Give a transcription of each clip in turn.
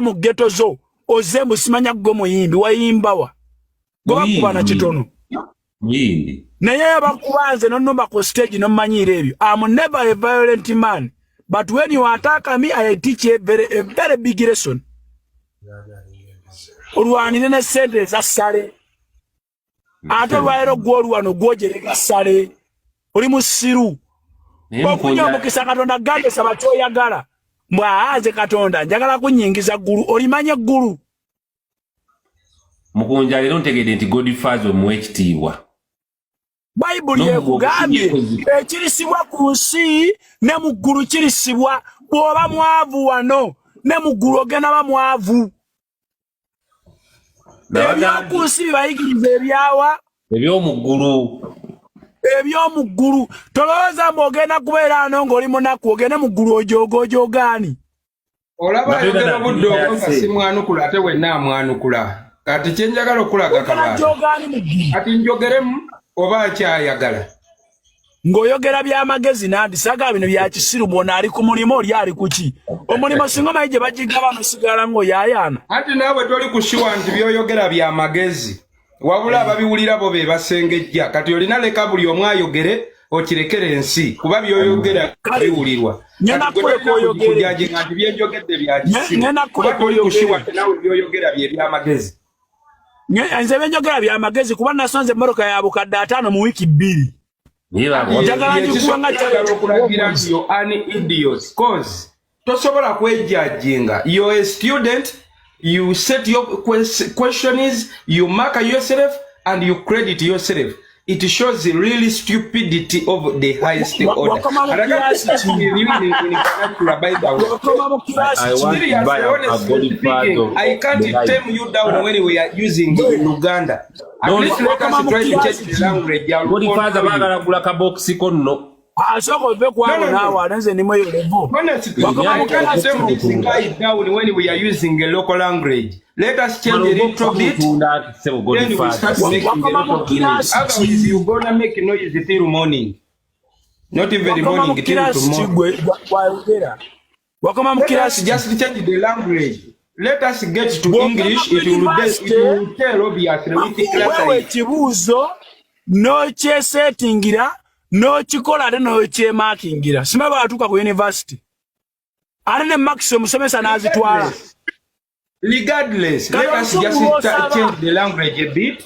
mu ghetto zo ozembu simanya ggo muyimbi wayimbawa gobakuba na kitono yimbi naye bakubanze nonumba ku stage no manyira ebyo. I'm never a violent man, but when you attack me I teach a very big lesson. Olwanire ne sente za sale ate lwaero gwolwano gwojereka sale oli musiru okunya mukisa Katonda gande saba kyoyagala mbwaze Katonda njagala kunyingiza ggulu olimanye ggulu mukunja lero ntegede nti Godfather omwekitiibwa Bible yekugambye ekirisibwa ku nsi ne mu ggulu kirisibwa bw'oba mwavu wano ne mu ggulu ogenda ba mwavu ebyokunsi bibayigiriza ebyawa ebyomuggulu tolowooza mb'ogenda kubeera ano ng'oli munaku ogende mu ggulu ojoogaani olaba ayogera budde ogonga si mwanukula ate wenna amwanukula kati kyenjagala okulaga kabaala kati njogeremu oba akyayagala ng'oyogera by'amagezi nandi saga bino bya kisiru bwona ali ku mulimo oli ali kuki omulimo singa mayi gye bagigaba musigala ng'oyaayaana anti naawe toli kushiwa nti by'oyogera by'amagezi wabula ababiwulira bo be basengejja kati olina leka buli omu ayogere okirekere ensi kuba by'oyogera biwulirwa kujajinga nti byenjogedde bya kisiru kuba toli kushiwa nti naawe by'oyogera bye by'amagezi nze byenjogera by'amagezi kuba nasonze emmoroka ya bukadde 5 mu wiiki 2 okulagira nti yo an idiot cause tosobola kwejajinga you're a student you set your questions you mark yourself and you credit yourself it shows the really stupidity of the highest order. I want to buy a I can't tame you down when we are using Uganda. At least let us try to change the language. Godfather bagala kula kaboksi konno. Asoko ve kwabo nawa nanze nimwe yolevo. Honestly, we can't tame this guy down when we are using a local language. Let us change a little bit. Then we start making a lot of noise. Otherwise, you're gonna make noise till morning. Not even morning, till tomorrow. Let us just change the language. Let us get to English. It will tell obviously with clarity. Chibuzo no che settingira no chikola ate no che markingira. Simaba atuka ku university. Ane maximum somesa nazitwala. Regardless, let us just change the language a bit.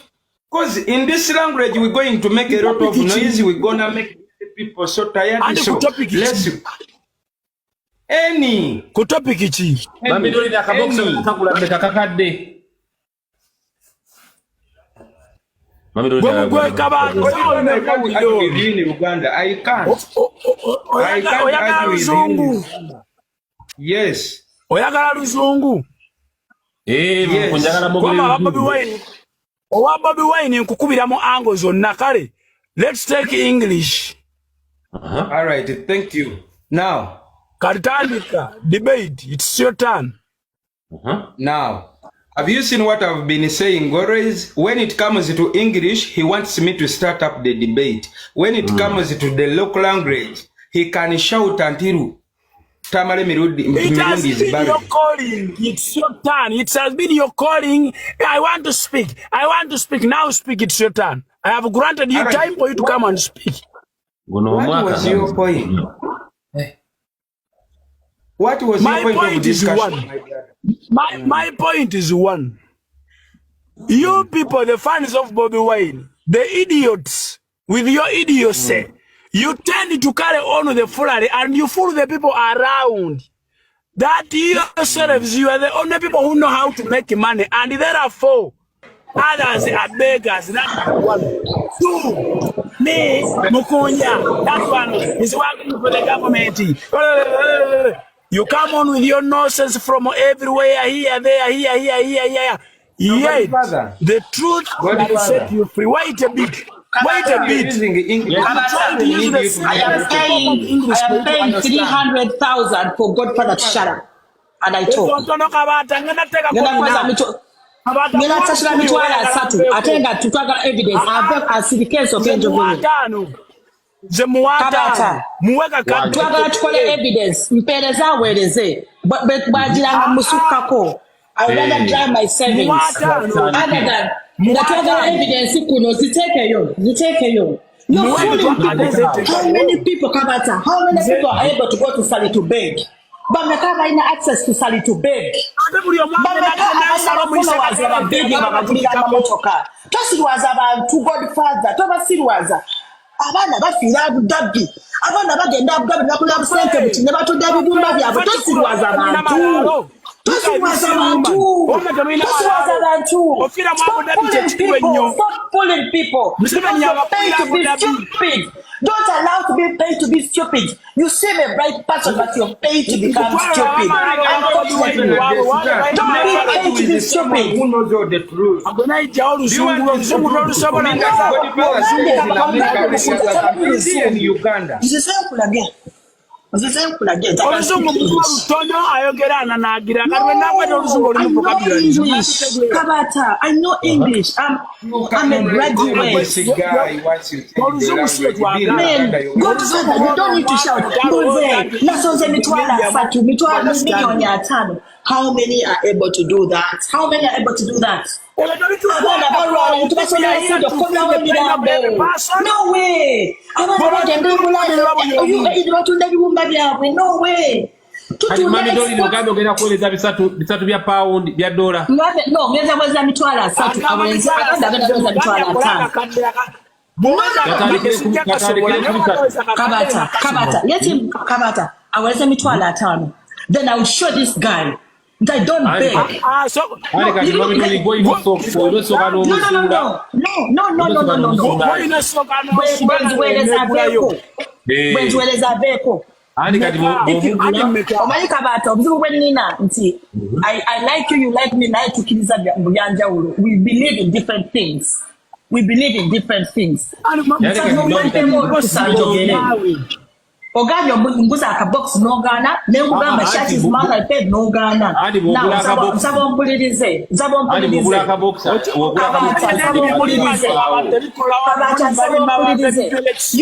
Because in this language, we're going to make a lot of noise. We're going to make people so tired. So let's... Any. Kutopic ichi. Bambidoli na kaboksa kakula mbeka kakade. Gwe kaba in Uganda. I can't. I can't argue with you. Yes. Oyagala luzungu. Bobby Wine nkukubira mu angle zonna kale. Let's take English. All right, thank you. Now, Kartandika debate. It's your turn. Now, have you seen what I've been saying always? When it comes to English, he wants me to start up the debate. When it comes to the local language, he can shout until it has been your calling. It's your turn. It has been your calling. I want to speak. I want to speak. Now speak. It's your turn. I have granted you time for you to come and speak. What was your point? What was my your point of discussion? My point is one. You people, the fans of Bobby Wine, the idiots, with your idiocy, you tend to carry on the foolery and you fool the people around. That yourselves, you are the only people who know how to make money, and therefore, others are beggars. That's one. Two, me, Mukunya, that one is working for the government. You come on with your nonsense from everywhere, here, there, here. Yet, the truth will set you free. Wait a bit. Wait a bit. I am paying 300,000 for Godfather to shut up. And I talk. I think that to talk evidence. I see the case of Angel. Ze muwata. Muweka kati. Twagala tukole evidence. Mpereza wereze. Bajiranga musukako. I would rather drive my savings. Other than twagala evidence kuno ziteke yo. You're fooling people. How many people Kabata? How many people are able to go to Sally to beg? But me have ina access to Sally to beg. But me have followers that are begging abagulira motoka. Tosirwaza abantu Godfather. Tobasirwaza. Abana bafira Agudde. Abana bagenda Agudde bakula sente buti ne batudde ebibumba byabwe. Tosirwaza abantu. Stop pulling people. You're paid to be stupid. Don't allow to be paid to be stupid. You seem a bright person, but you're paid to become stupid. Don't be paid to be stupid. Who knows all the truth? In Uganda. Kabata, I know English. I'm a graduate. Man, Godfather, you don't need to shout. How many are able to do that? How many are able to do that? No way. No way. Kabata. Then I will show this guy. I don't beg. I like you like me. We believe in different things. Oganyo mbuza akabox no gana nekugamba shati zimanga iPad no gana now zabompulirize